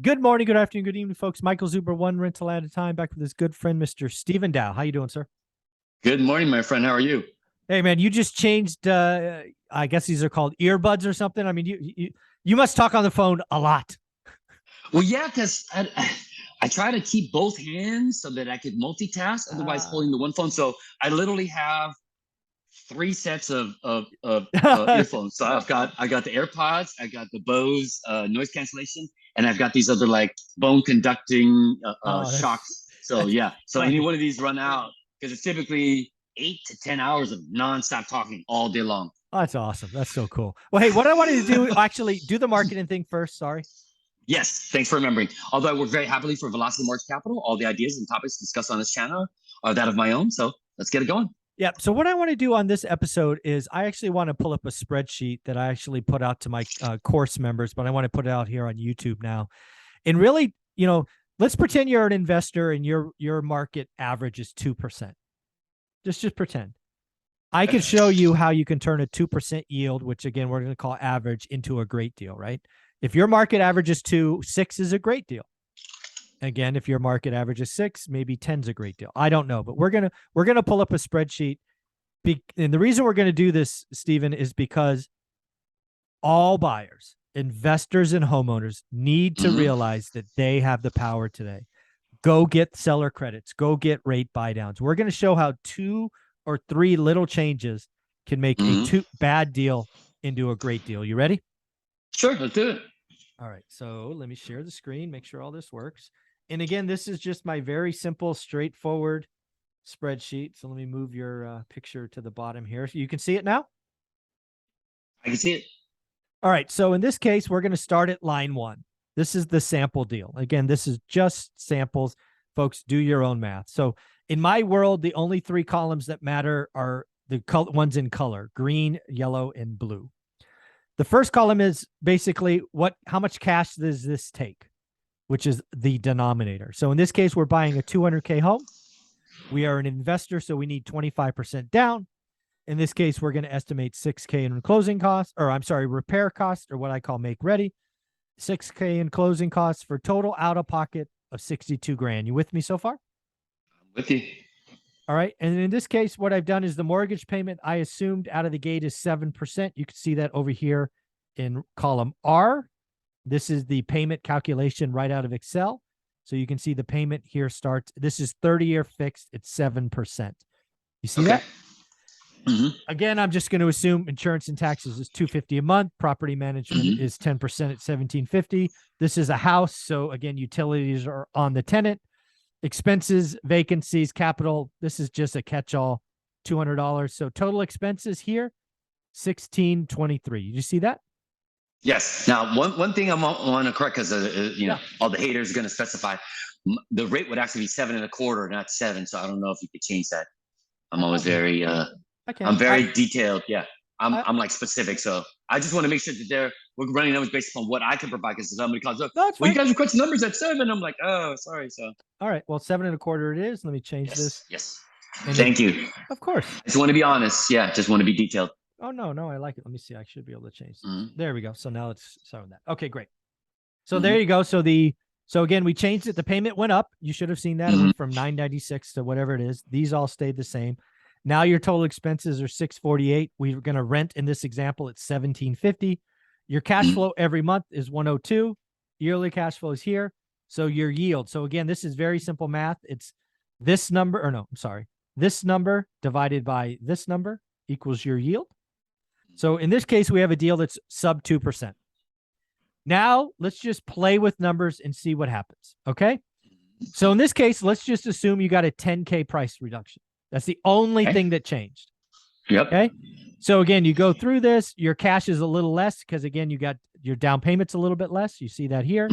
Good morning, good afternoon, good evening, folks. Michael Zuber, one rental at a time, back with his good friend, Mr. Stephen Dow. How you doing, sir? Good morning, my friend. How are you? Hey, man, you just changed, I guess these are called earbuds or something. I mean, you must talk on the phone a lot. Well, yeah, because I try to keep both hands so that I could multitask, otherwise holding the one phone. So I literally have three sets of earphones. So I got the AirPods, I got the Bose noise cancellation, and I've got these other like bone conducting Oh, shocks. So that's yeah, so any funny. one of these run out because it's typically 8 to 10 hours of nonstop talking all day long. Oh, that's awesome. That's so cool. Well, hey, what I wanted to do, actually, do the marketing thing first. Sorry. Yes, thanks for remembering. Although I work very happily for Velocity Mortgage Capital, all the ideas and topics discussed on this channel are that of my own. So let's get it going. Yeah. So what I want to do on this episode is I actually want to pull up a spreadsheet that I actually put out to my course members, but I want to put it out here on YouTube now. And really, let's pretend you're an investor and your market average is 2%. Just pretend. I can show you how you can turn a 2% yield, which again we're going to call average, into a great deal, right? If your market average is 2, 6 is a great deal. Again, if your market average is 6, maybe 10 is a great deal. I don't know, but we're gonna pull up a spreadsheet. And the reason we're going to do this, Stephen, is because all buyers, investors, and homeowners need to realize that they have the power today. Go get seller credits. Go get rate buy downs. We're going to show how 2 or 3 little changes can make a bad deal into a great deal. You ready? Sure, let's do it. All right. So let me share the screen, make sure all this works. And again, this is just my very simple, straightforward spreadsheet. So let me move your picture to the bottom here. So you can see it now? I can see it. All right. So in this case, we're going to start at line 1. This is the sample deal. Again, this is just samples. Folks, do your own math. So in my world, the only 3 columns that matter are the ones in color: green, yellow, and blue. The first column is basically how much cash does this take, which is the denominator. So in this case, we're buying a 200K home. We are an investor, so we need 25% down. In this case, we're going to estimate 6K in closing costs, or I'm sorry, repair costs, or what I call make ready. 6K in closing costs for total out of pocket of 62 grand. You with me so far? I'm with you. All right. And in this case, what I've done is the mortgage payment I assumed out of the gate is 7%. You can see that over here in column R. This is the payment calculation right out of Excel. So you can see the payment here starts. This is 30-year fixed. It's 7%. You see that? Again, I'm just going to assume insurance and taxes is $250 a month. Property management is 10% at $1,750. This is a house. So again, utilities are on the tenant. Expenses, vacancies, capital. This is just a catch-all, $200. So total expenses here, $1,623. You see that? Yes. Now, one thing I want to correct, because all the haters are going to specify the rate would actually be 7.25, not 7. So I don't know if you could change that. I'm always very I'm very detailed. Yeah. I'm like specific. So I just want to make sure that we're running numbers based upon what I can provide, because somebody calls up, well, you guys request numbers at 7. I'm like, oh, sorry. So all right. Well, 7.25 it is. Let me change this. Yes. Thank you. Of course. I just want to be honest. Yeah. Just want to be detailed. Oh, no, I like it. Let me see. I should be able to change this. There we go. So now let's start with that. Okay, great. So there you go. So again, we changed it. The payment went up. You should have seen that. It went from $996 to whatever it is. These all stayed the same. Now your total expenses are $648. We're going to rent in this example at $1,750. Your cash flow every month is $102. Yearly cash flow is here. So your yield. So again, this is very simple math. It's this number, or no, I'm sorry. This number divided by this number equals your yield. So in this case, we have a deal that's sub 2%. Now let's just play with numbers and see what happens. Okay. So in this case, let's just assume you got a 10K price reduction. That's the only thing that changed. Yep. Okay. So again, you go through this, your cash is a little less because again, you got your down payments a little bit less. You see that here,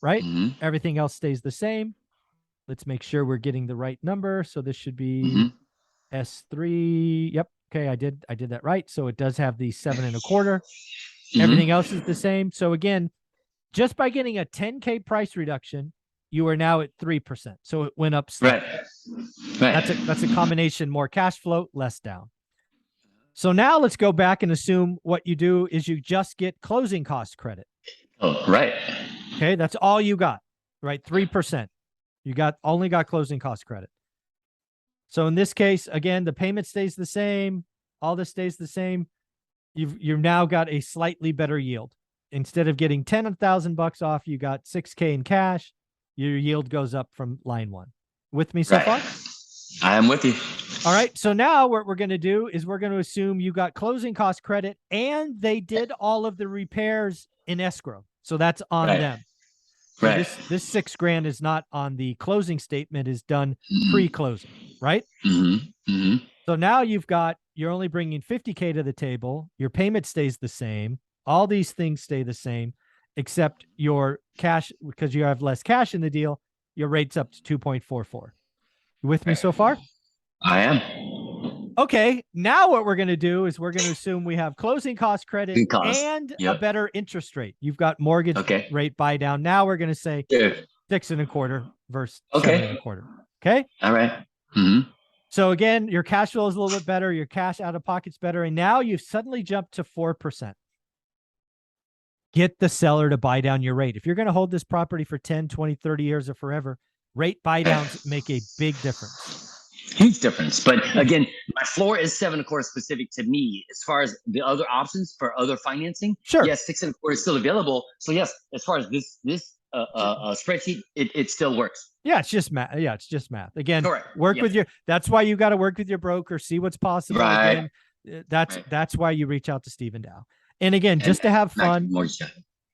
right? Everything else stays the same. Let's make sure we're getting the right number. So this should be S3. Yep. Okay. I did that right. So it does have the 7.25. Everything else is the same. So again, just by getting a 10K price reduction, you are now at 3%. So it went up slightly. Right. That's a combination, more cash flow, less down. So now let's go back and assume what you do is you just get closing cost credit. Oh, right. Okay, that's all you got, right? 3%. You only got closing cost credit. So in this case, again, the payment stays the same. All this stays the same. You've now got a slightly better yield. Instead of getting $10,000 off, you got $6K in cash. Your yield goes up from line one. With me so far? I am with you. All right. So now what we're going to do is we're going to assume you got closing cost credit and they did all of the repairs in escrow. So that's on them. So this $6,000 is not on the closing statement, is done pre-closing, right? So now you're only bringing $50K to the table. Your payment stays the same. All these things stay the same, except your cash, because you have less cash in the deal, your rate's up to 2.44. You with me so far? I am. Okay, now what we're going to do is we're going to assume we have closing cost credit and a better interest rate. You've got mortgage rate buy down. Now we're going to say 6.25 versus 7.25. Okay. All right. So again, your cash flow is a little bit better. Your cash out of pocket's better. And now you've suddenly jumped to 4%. Get the seller to buy down your rate. If you're going to hold this property for 10, 20, 30 years or forever, rate buy downs make a big difference. Huge difference. But again, my floor is 7.25 specific to me. As far as the other options for other financing, yes, 6.25 is still available. So yes, as far as this spreadsheet, it still works. Yeah, it's just math. Yeah, it's just math. Again, work with your. That's why you got to work with your broker, see what's possible. Again, that's why you reach out to Stephen Dow. And again, just to have fun.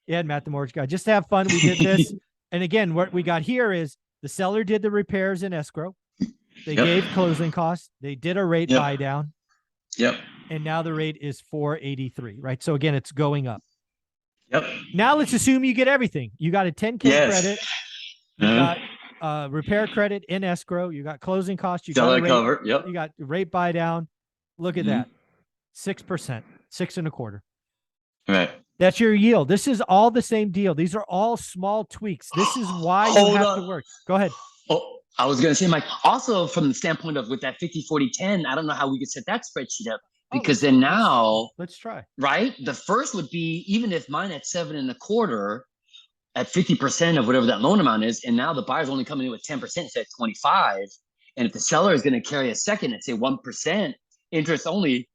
Yeah, Matt the mortgage guy. Just to have fun, we did this. And again, what we got here is the seller did the repairs in escrow. They gave closing costs. They did a rate buy down. And now the rate is 483, right? So again, it's going up. Now let's assume you get everything. You got a 10K credit. You got repair credit in escrow. You got closing costs. You got rate, you got rate buy down. Look at that. 6%, 6.25. Right. That's your yield. This is all the same deal. These are all small tweaks. This is why you have to work. Go ahead. Oh, I was going to say, Mike, also from the standpoint of with that 50-40-10, I don't know how we could set that spreadsheet up because then now let's try. Right. The first would be even if mine at 7.25 at 50% of whatever that loan amount is, and now the buyer's only coming in with 10% instead of 25. And if the seller is going to carry a second at say 1% interest only,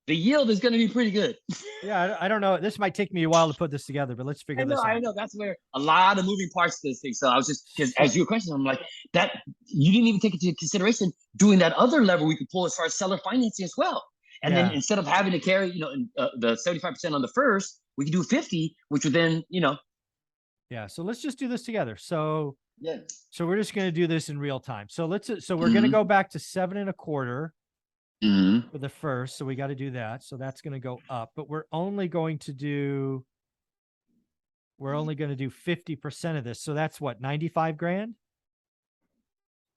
the yield is going to be pretty good. Yeah, I don't know. This might take me a while to put this together, but let's figure this out. I know. That's where a lot of moving parts to this thing. So I was just, because as your question, I'm like, that you didn't even take into consideration doing that other lever we could pull as far as seller financing as well. And then instead of having to carry, the 75% on the first, we could do 50, which would then, Yeah. So let's just do this together. So we're just going to do this in real time. So we're going to go back to 7.25. For the first, so we got to do that. So that's going to go up, but we're only going to do 50% of this. So that's what, 95 grand?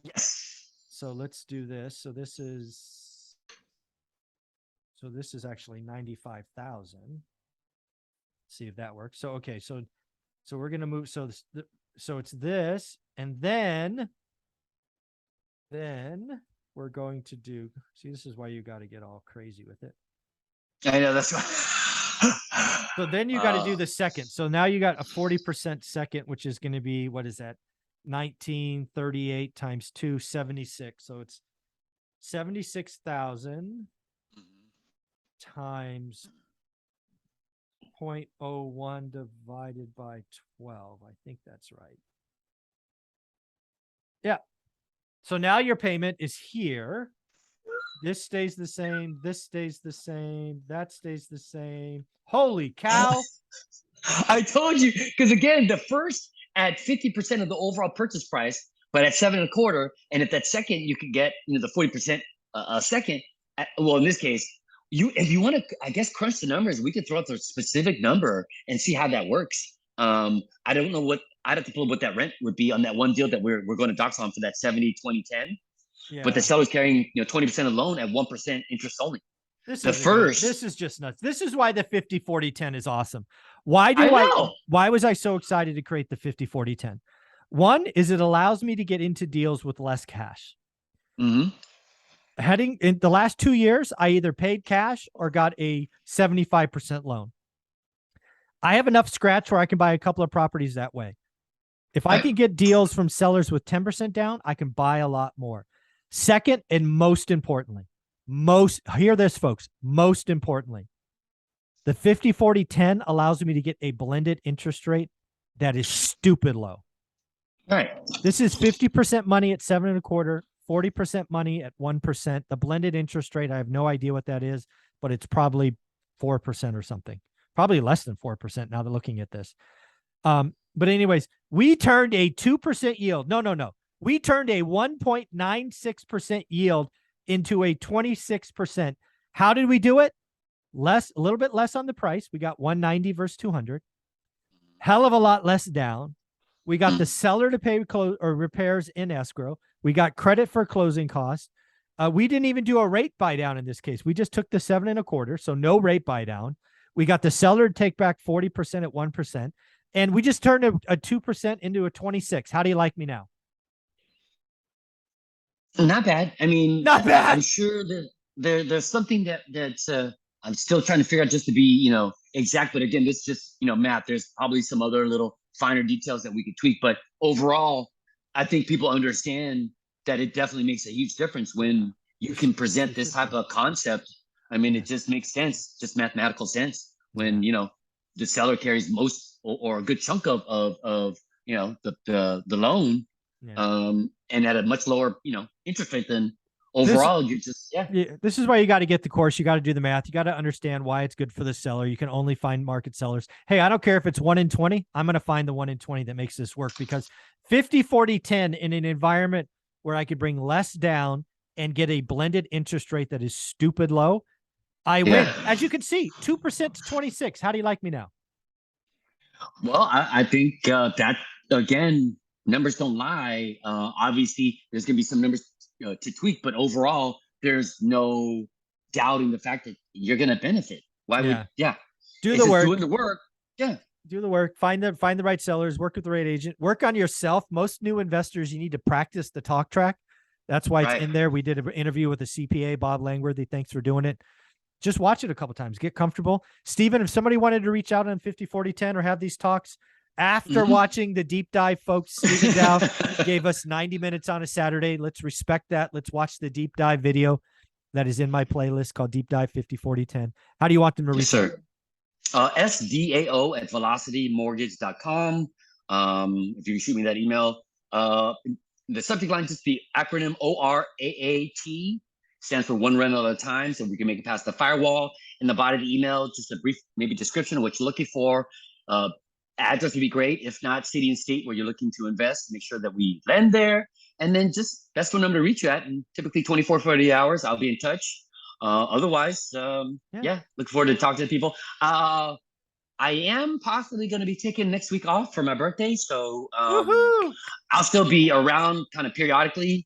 Yes. So let's do this. So this is actually 95,000. See if that works. So okay, so we're going to move. So it's this, and then we're going to do, see, this is why you got to get all crazy with it. I know, that's why. So then you got to do the second. So now you got a 40% second, which is going to be, what is that? 1938 times 2, 76. So it's 76,000 times 0.01 divided by 12. I think that's right. Yeah. So now your payment is here. This stays the same. This stays the same. That stays the same. Holy cow. I told you, because again, the first at 50% of the overall purchase price, but at 7.25, and if that second you could get, the 40% a second. Well, in this case, if you want to, I guess, crunch the numbers, we could throw out the specific number and see how that works. I don't know I'd have to pull up what that rent would be on that one deal that we're going to docs on for that 70-20-10. Yeah. But the seller's carrying 20% of loan at 1% interest only. This is just nuts. This is why the 50-40-10 is awesome. Why was I so excited to create the 50-40-10? One is it allows me to get into deals with less cash. Heading in the last 2 years, I either paid cash or got a 75% loan. I have enough scratch where I can buy a couple of properties that way. If I can get deals from sellers with 10% down, I can buy a lot more. Second, and most importantly, hear this, folks, most importantly, the 50-40-10 allows me to get a blended interest rate that is stupid low. All right. This is 50% money at 7.25, 40% money at 1%. The blended interest rate, I have no idea what that is, but it's probably 4% or something. Probably less than 4% now that looking at this. But anyways, we turned a 2% yield. No. We turned a 1.96% yield into a 26%. How did we do it? A little bit less on the price. We got 190 versus 200. Hell of a lot less down. We got the seller to pay repairs in escrow. We got credit for closing costs. We didn't even do a rate buy down in this case. We just took the 7.25, so no rate buy down. We got the seller to take back 40% at 1%. And we just turned a 2% into a 26. How do you like me now? Not bad. I mean, not bad. I'm sure that there's something that's I'm still trying to figure out, just to be, exact. But again, this is just, math. There's probably some other little finer details that we could tweak. But overall, I think people understand that it definitely makes a huge difference when you can present this type of concept. I mean, it just makes sense, just mathematical sense, when, the seller carries most or a good chunk of the loan, and at a much lower, interest rate than overall. This is why you got to get the course. You got to do the math. You got to understand why it's good for the seller. You can only find market sellers. Hey, I don't care if it's 1 in 20. I'm going to find the 1 in 20 that makes this work, because 50-40-10 in an environment where I could bring less down and get a blended interest rate that is stupid low, I win. As you can see, 2% to 26. How do you like me now? Well, I think that, again, numbers don't lie. Obviously, there's going to be some numbers to tweak, but overall, there's no doubting the fact that you're going to benefit. Why would do the work? Doing the work. Yeah. Do the work. Find the right sellers. Work with the right agent. Work on yourself. Most new investors, you need to practice the talk track. That's why it's in there. We did an interview with a CPA, Bob Langworthy. Thanks for doing it. Just watch it a couple times. Get comfortable. Steven, if somebody wanted to reach out on 50-40-10 or have these talks after watching the deep dive, folks, Steven Dow gave us 90 minutes on a Saturday. Let's respect that. Let's watch the deep dive video that is in my playlist called Deep Dive 50-40-10. How do you want them to reach out? SDAO@velocitymortgage.com. If you shoot me that email, the subject line just be acronym ORAAT. Stands for one rental at a time, so we can make it past the firewall. In the body of the email, just a brief maybe description of what you're looking for. Address would be great. If not, city and state where you're looking to invest. Make sure that we lend there. And then just best phone number to reach you at. And typically 24, 48 hours, I'll be in touch. Otherwise, look forward to talking to people. I am possibly going to be taking next week off for my birthday. So I'll still be around kind of periodically.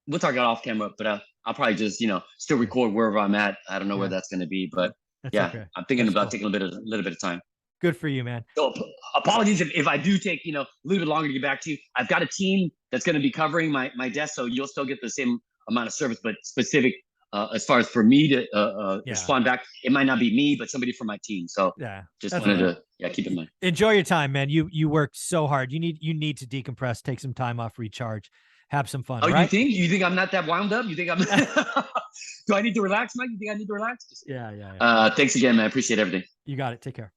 We'll talk it off camera, but I'll probably just, still record wherever I'm at. I don't know where that's going to be, but I'm thinking about taking a little bit of time. Good for you, man. So apologies if I do take, a little bit longer to get back to you. I've got a team that's going to be covering my desk, so you'll still get the same amount of service, but specific as far as for me to respond back, it might not be me, but somebody from my team. So just wanted to keep in mind. Enjoy your time, man. You work so hard. You need to decompress, take some time off, recharge. Have some fun. Oh, right? You think I'm not that wound up? You think I'm? Do I need to relax, Mike? You think I need to relax? Yeah. Thanks again, man. I appreciate everything. You got it. Take care.